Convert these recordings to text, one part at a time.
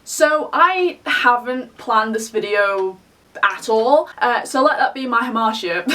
So I haven't planned this video at all, so let that be my hamartia.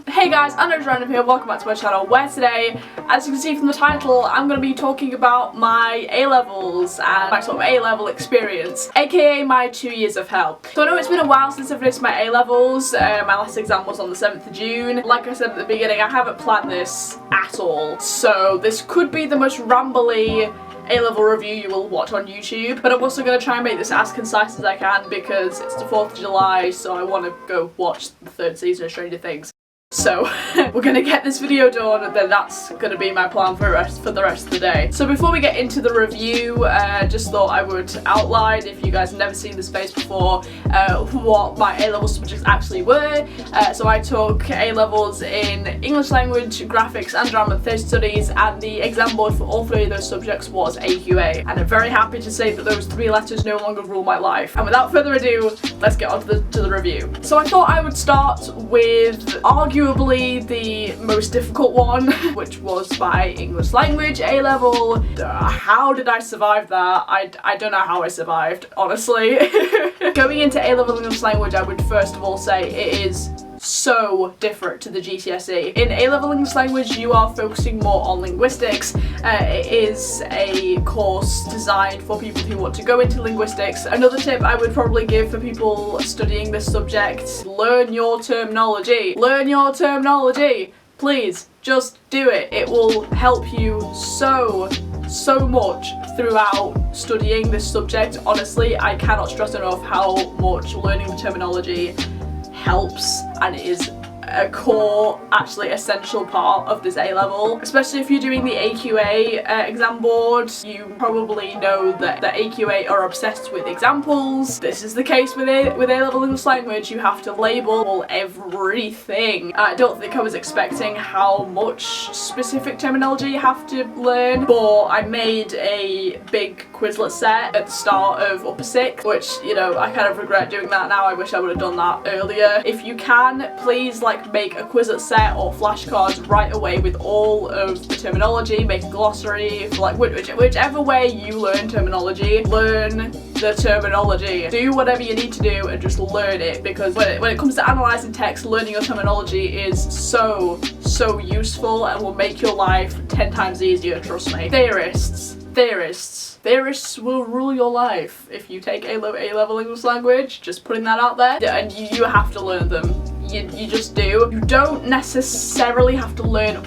Hey guys, I'm Random here, welcome back to my channel, where today, as you can see from the title, I'm going to be talking about my A-levels and my sort of A-level experience, aka my 2 years of hell. So I know it's been a while since I've finished my A-levels, my last exam was on the 7th of June. Like I said at the beginning, I haven't planned this at all, so this could be the most rambly A-level review you will watch on YouTube, but I'm also going to try and make this as concise as I can because it's the 4th of July, so I want to go watch the 3rd season of Stranger Things. So we're going to get this video done, and then that's going to be my plan for the rest of the day. So before we get into the review, just thought I would outline, if you guys have never seen this space before, what my A-level subjects actually were. So I took A-levels in English Language, Graphics and Drama and Theatre Studies, and the exam board for all 3 of those subjects was AQA. And I'm very happy to say that those 3 letters no longer rule my life. And without further ado, let's get on to the review. So I thought I would start with arguably the most difficult one, which was my English Language A-level. How did I survive that? I don't know how I survived, honestly. Going into A-level English Language, I would first of all say it is so different to the GCSE. In A-level English Language, you are focusing more on linguistics. It is a course designed for people who want to go into linguistics. Another tip I would probably give for people studying this subject: learn your terminology. Learn your terminology. Please, just do it. It will help you so much throughout studying this subject. Honestly, I cannot stress enough how much learning the terminology helps, and it is a core, actually essential part of this A-level. Especially if you're doing the AQA exam board, you probably know that the AQA are obsessed with examples. This is the case with A-level English Language. You have to label everything. I don't think I was expecting how much specific terminology you have to learn, but I made a big Quizlet set at the start of Upper 6th, which, you know, I kind of regret doing that now. I wish I would have done that earlier. If you can, please make a Quizlet set or flashcards right away with all of the terminology. Make a glossary for whichever way you learn terminology. Learn the terminology. Do whatever you need to do and just learn it, because when it comes to analysing text, learning your terminology is so useful and will make your life 10 times easier, trust me. Theorists will rule your life if you take A-level English Language, just putting that out there, and you have to learn them. You just do. You don't necessarily have to learn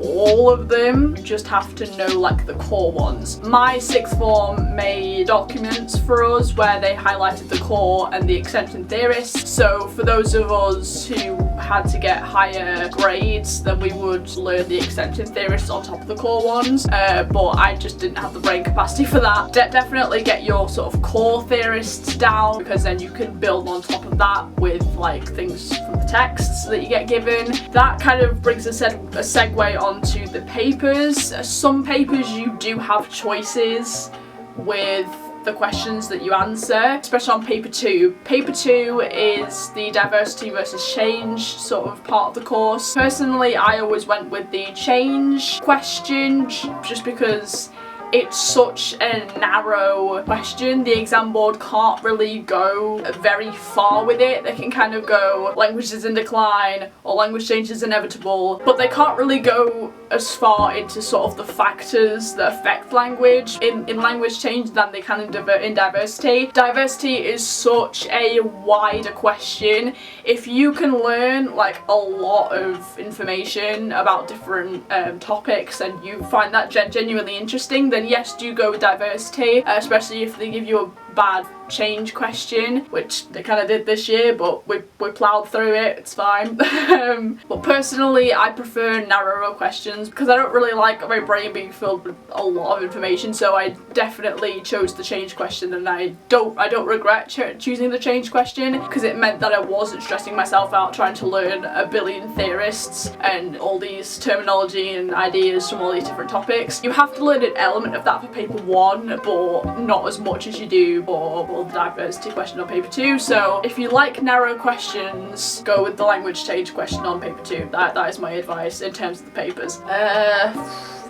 all of them, you just have to know like the core ones. My 6th form made documents for us where they highlighted the core and the extension theorists, so for those of us who had to get higher grades, then we would learn the extension theorists on top of the core ones, but I just didn't have the brain capacity for that. Definitely get your sort of core theorists down, because then you can build on top of that with like things from the texts that you get given. That kind of brings a segue onto the papers. Some papers you do have choices with the questions that you answer, especially on paper 2. Paper 2 is the diversity versus change sort of part of the course. Personally, I always went with the change question just because it's such a narrow question. The exam board can't really go very far with it. They can kind of go language is in decline or language change is inevitable, but they can't really go as far into sort of the factors that affect language in language change than they can in diversity. Diversity is such a wider question. If you can learn like a lot of information about different topics and you find that genuinely interesting, then yes, do go with diversity, especially if they give you a bad change question, which they kind of did this year, but we ploughed through it, it's fine. But personally, I prefer narrower questions because I don't really like my brain being filled with a lot of information, so I definitely chose the change question, and I don't regret choosing the change question, because it meant that I wasn't stressing myself out trying to learn a billion theorists and all these terminology and ideas from all these different topics. You have to learn an element of that for paper 1, but not as much as you do for the diversity question on paper 2. So if you like narrow questions, go with the language change question on paper 2. That is my advice in terms of the papers.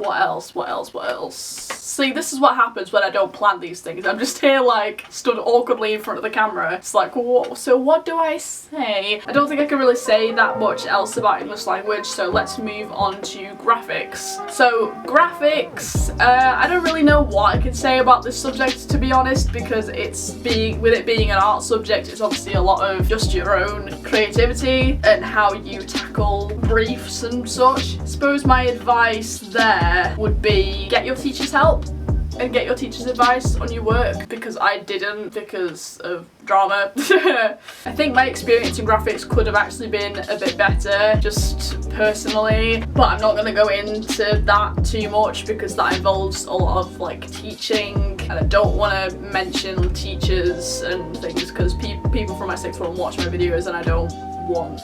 What else? See, this is what happens when I don't plan these things. I'm just here like stood awkwardly in front of the camera. It's like, what do I say? I don't think I can really say that much else about English language, so let's move on to graphics. So graphics, I don't really know what I can say about this subject, to be honest, because with it being an art subject, it's obviously a lot of just your own creativity and how you tackle briefs and such. I suppose my advice there would be get your teacher's help and get your teacher's advice on your work, because I didn't because of drama. I think my experience in graphics could have actually been a bit better, just personally, but I'm not going to go into that too much because that involves a lot of like teaching, and I don't want to mention teachers and things because people from my sixth form watch my videos, and I don't want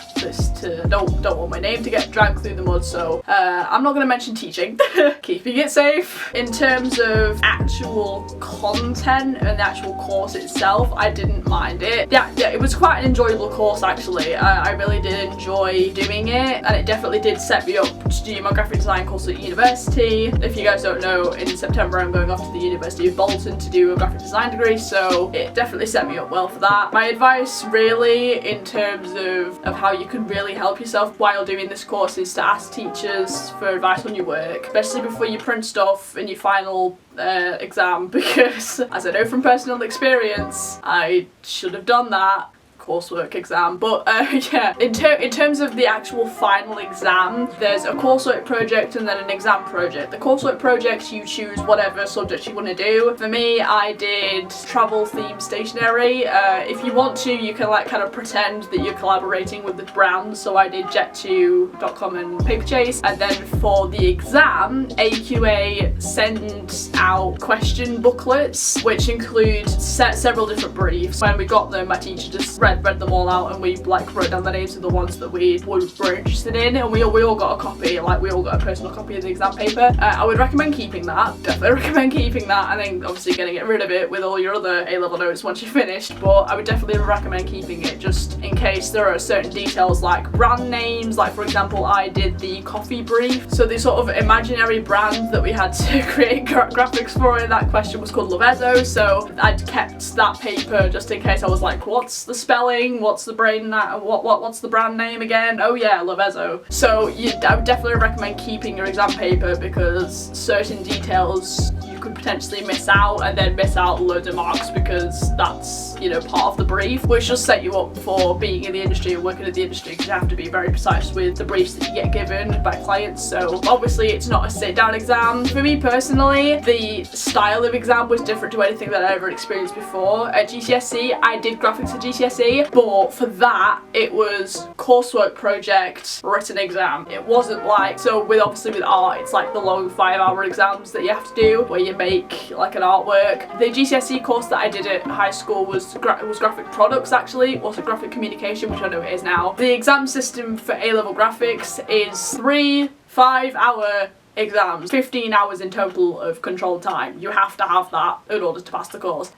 my name to get dragged through the mud, so I'm not going to mention teaching. Keeping it safe. In terms of actual content and the actual course itself, I didn't mind it. Yeah, it was quite an enjoyable course actually. I really did enjoy doing it, and it definitely did set me up to do my graphic design course at university. If you guys don't know, in September I'm going off to the University of Bolton to do a graphic design degree, so it definitely set me up well for that. My advice really in terms of how you can really help yourself while doing this course is to ask teachers for advice on your work, especially before you print stuff in your final exam, because as I know from personal experience, I should have done that coursework exam. But yeah, in terms of the actual final exam, there's a coursework project and then an exam project. The coursework project, you choose whatever subject you want to do. For me, I did travel themed stationery. If you want to, you can like kind of pretend that you're collaborating with the brand, so I did Jet2.com and Paperchase. And then for the exam, AQA sent out question booklets which include several different briefs. When we got them, my teacher just read them all out, and we like wrote down the names of the ones that we were interested in, and we all got a copy, like we all got a personal copy of the exam paper. I would recommend keeping that, definitely recommend keeping that. I think obviously getting rid of it with all your other A-level notes once you're finished, but I would definitely recommend keeping it just in case there are certain details like brand names. Like for example, I did the coffee brief, so the sort of imaginary brand that we had to create graphics for in that question was called Lovezzo, so I'd kept that paper just in case I was like, what's the spelling? What's the what's the brand name again? Oh yeah, Lovezzo. So I would definitely recommend keeping your exam paper, because certain details you could potentially miss out, and then miss out loads of marks because that's, you know, part of the brief, which just set you up for being in the industry and working in the industry, because you have to be very precise with the briefs that you get given by clients. So obviously it's not a sit-down exam. For me personally, the style of exam was different to anything that I ever experienced before. At GCSE, I did graphics at GCSE, but for that it was coursework project, written exam. It wasn't like, so with obviously with art, it's like the long 5-hour exams that you have to do where you make like an artwork. The GCSE course that I did at high school was graphic products actually, also graphic communication, which I know it is now. The exam system for A-level graphics is 3 5-hour exams, 15 hours in total of controlled time. You have to have that in order to pass the course,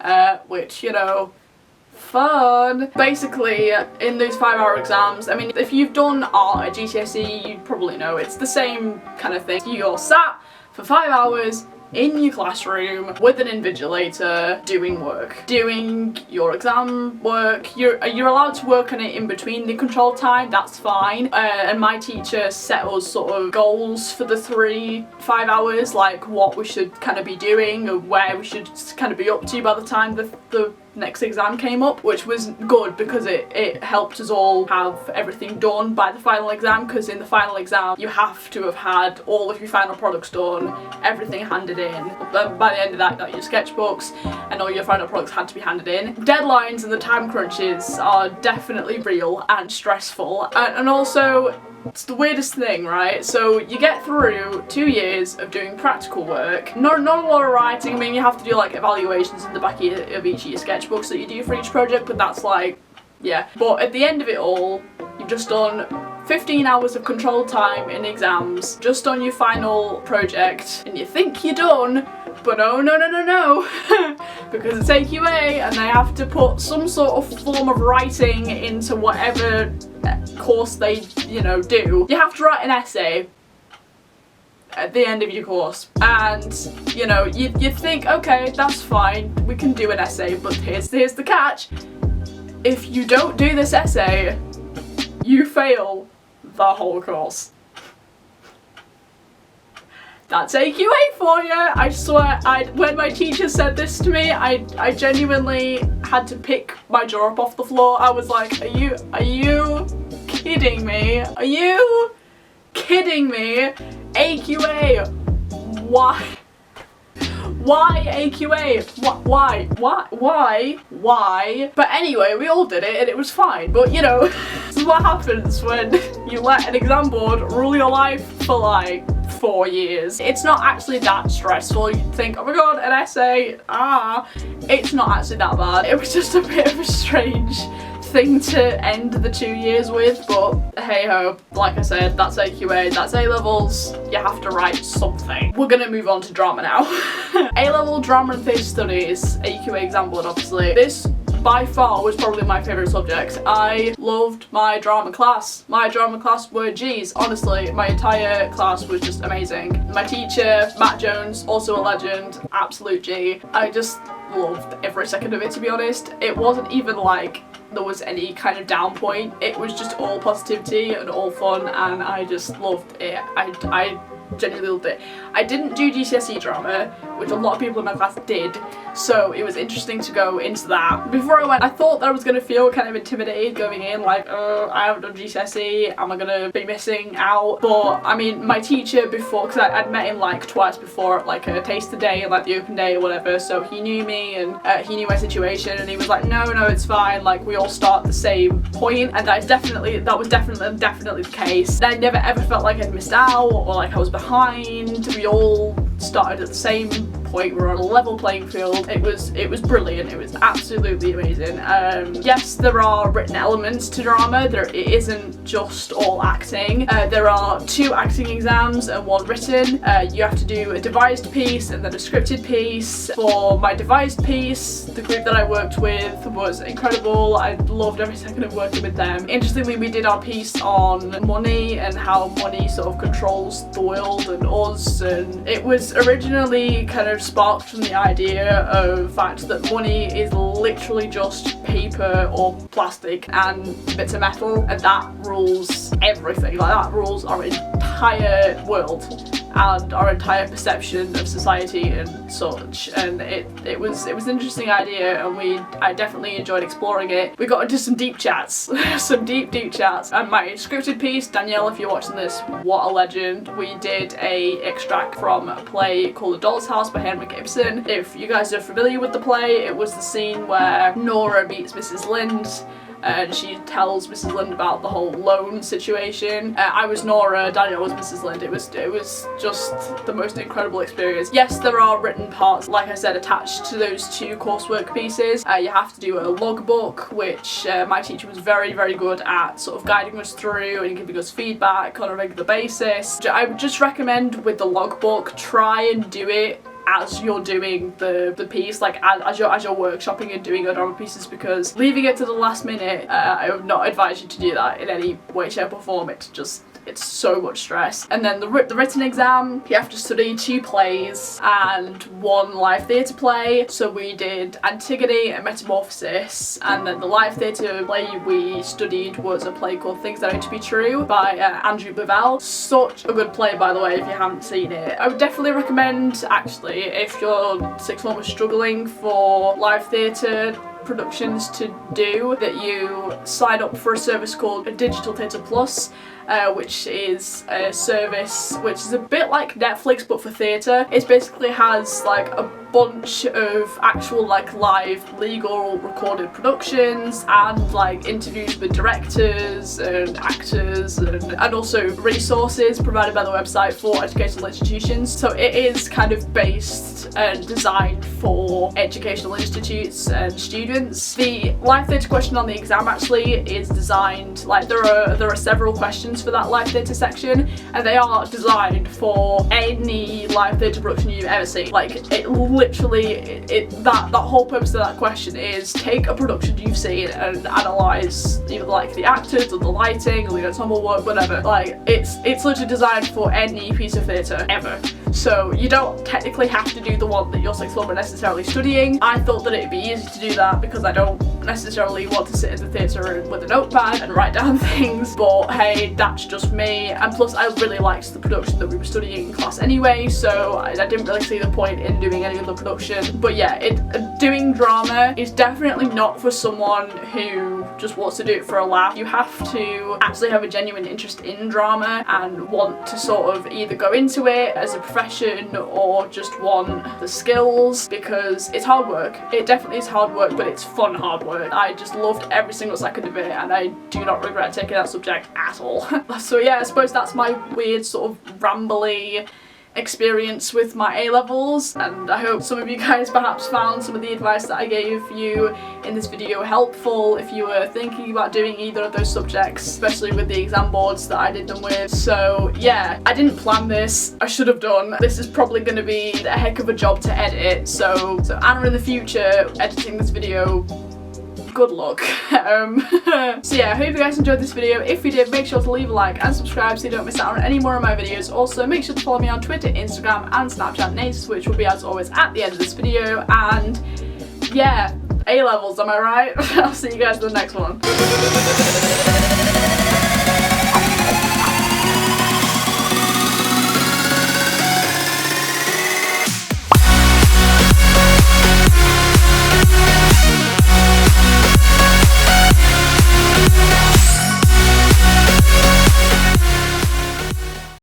which, you know, fun. Basically, in those 5-hour exams, I mean, if you've done art at GCSE, you probably know it's the same kind of thing. You're sat for 5 hours in your classroom with an invigilator doing work, doing your exam work. You're allowed to work on it in between the controlled time, that's fine. And my teacher set us sort of goals for the 3-5 hours, like what we should kind of be doing and where we should kind of be up to by the time the next exam came up, which was good because it helped us all have everything done by the final exam, because in the final exam you have to have had all of your final products done, everything handed in. By the end of that, you got your sketchbooks and all your final products had to be handed in. Deadlines and the time crunches are definitely real and stressful, and also it's the weirdest thing, right? So you get through 2 years of doing practical work, not a lot of writing. I mean, you have to do like evaluations in the back of each of your sketchbooks that you do for each project, but that's like, yeah. But at the end of it all, you've just done 15 hours of controlled time in exams, just on your final project, and you think you're done, but no, because it's AQA and they have to put some sort of form of writing into whatever course they, you know, do. You have to write an essay. at the end of your course. And, you know, you think, okay, that's fine, we can do an essay, but here's the catch. If you don't do this essay, you fail the whole course. That's AQA for you. I swear, when my teacher said this to me, I genuinely had to pick my jaw up off the floor. I was like, are you kidding me? Are you kidding me? AQA, why? Why AQA? Why? But anyway, we all did it and it was fine. But you know, this is what happens when you let an exam board rule your life for like 4 years. It's not actually that stressful. You'd think, oh my god, an essay, it's not actually that bad. It was just a bit of a strange thing to end the 2 years with, but hey ho, like I said, that's AQA, that's A-levels, you have to write something. We're gonna move on to drama now. A-level drama and theatre studies, AQA exam board obviously. This by far was probably my favourite subject. I loved my drama class. My drama class were G's, honestly, my entire class was just amazing. My teacher, Matt Jones, also a legend, absolute G. I just loved every second of it, to be honest. It wasn't even like there was any kind of down point. It was just all positivity and all fun, and I just loved it. I genuinely loved it. I didn't do GCSE drama, which a lot of people in my class did, so it was interesting to go into that. Before I went, I thought that I was going to feel kind of intimidated going in, like, oh, I haven't done GCSE, am I going to be missing out? But I mean, my teacher before, because I'd met him like twice before at like a taster day and like the open day or whatever, so he knew me and he knew my situation, and he was like, no, it's fine, like we all start at the same point, and that was definitely the case. And I never ever felt like I'd missed out or like I was behind. We all started at the same point, we were on a level playing field. It was brilliant, it was absolutely amazing. Yes, there are written elements to drama, it isn't just all acting. There are 2 acting exams and 1 written. You have to do a devised piece and then a scripted piece. For my devised piece, the group that I worked with was incredible. I loved every second of working with them. Interestingly, we did our piece on money and how money sort of controls the world and us, and it was originally kind of sparked from the idea of the fact that money is literally just paper or plastic and bits of metal, and that rules everything. Like, that rules our entire world and our entire perception of society and such. And it was an interesting idea, and I definitely enjoyed exploring it. We got into some deep chats, some deep chats. And my scripted piece, Danielle, if you're watching this, what a legend. We did a extract from a play called The Doll's House by Henrik Ibsen. If you guys are familiar with the play, it was the scene where Nora meets Mrs. Lind and she tells Mrs. Lind about the whole loan situation. I was Nora, Danielle was Mrs. Lind. It was just the most incredible experience. Yes, there are written parts, like I said, attached to those 2 coursework pieces. You have to do a logbook, which my teacher was very good at sort of guiding us through and giving us feedback on a regular basis. I would just recommend with the logbook, try and do it as you're doing the piece, like as you're workshopping and doing your drama pieces, because leaving it to the last minute, I would not advise you to do that in any way, shape or form. It's so much stress. And then the written exam, you have to study 2 plays and 1 live theatre play. So we did Antigone and Metamorphosis, and then the live theatre play we studied was a play called Things That Are to Be True by Andrew Bavell. Such a good play, by the way, if you haven't seen it. I would definitely recommend, actually, if your sixth form was struggling for live theatre productions to do, that you sign up for a service called Digital Theatre Plus, which is a service which is a bit like Netflix but for theatre. It basically has like a bunch of actual like live legal recorded productions and like interviews with directors and actors and also resources provided by the website for educational institutions. So it is kind of based and designed for educational institutes and students. experience. The live theatre question on the exam actually is designed, like there are several questions for that live theatre section, and they are designed for any live theatre production you've ever seen. Like it literally, that whole purpose of that question is take a production you've seen and analyse either like the actors or the lighting or the ensemble work, whatever. Like it's literally designed for any piece of theatre ever. So you don't technically have to do the one that your sixth form are necessarily studying. I thought that it'd be easy to do that because I don't necessarily want to sit in the theatre with a notepad and write down things, but hey, that's just me. And plus I really liked the production that we were studying in class anyway, so I didn't really see the point in doing any other production. But yeah, doing drama is definitely not for someone who just wants to do it for a laugh. You have to actually have a genuine interest in drama and want to sort of either go into it as a profession or just want the skills, because it's hard work. It definitely is hard work, but it's fun hard work. I just loved every single second of it, and I do not regret taking that subject at all. So yeah, I suppose that's my weird sort of rambly experience with my A-levels, and I hope some of you guys perhaps found some of the advice that I gave you in this video helpful if you were thinking about doing either of those subjects, especially with the exam boards that I did them with. So yeah, I didn't plan this. I should have done. This is probably going to be a heck of a job to edit, so Anna in the future editing this video, good luck. So yeah, I hope you guys enjoyed this video. If you did, make sure to leave a like and subscribe so you don't miss out on any more of my videos. Also, make sure to follow me on Twitter, Instagram and Snapchat names, which will be as always at the end of this video. And yeah, A-levels, am I right? I'll see you guys in the next one.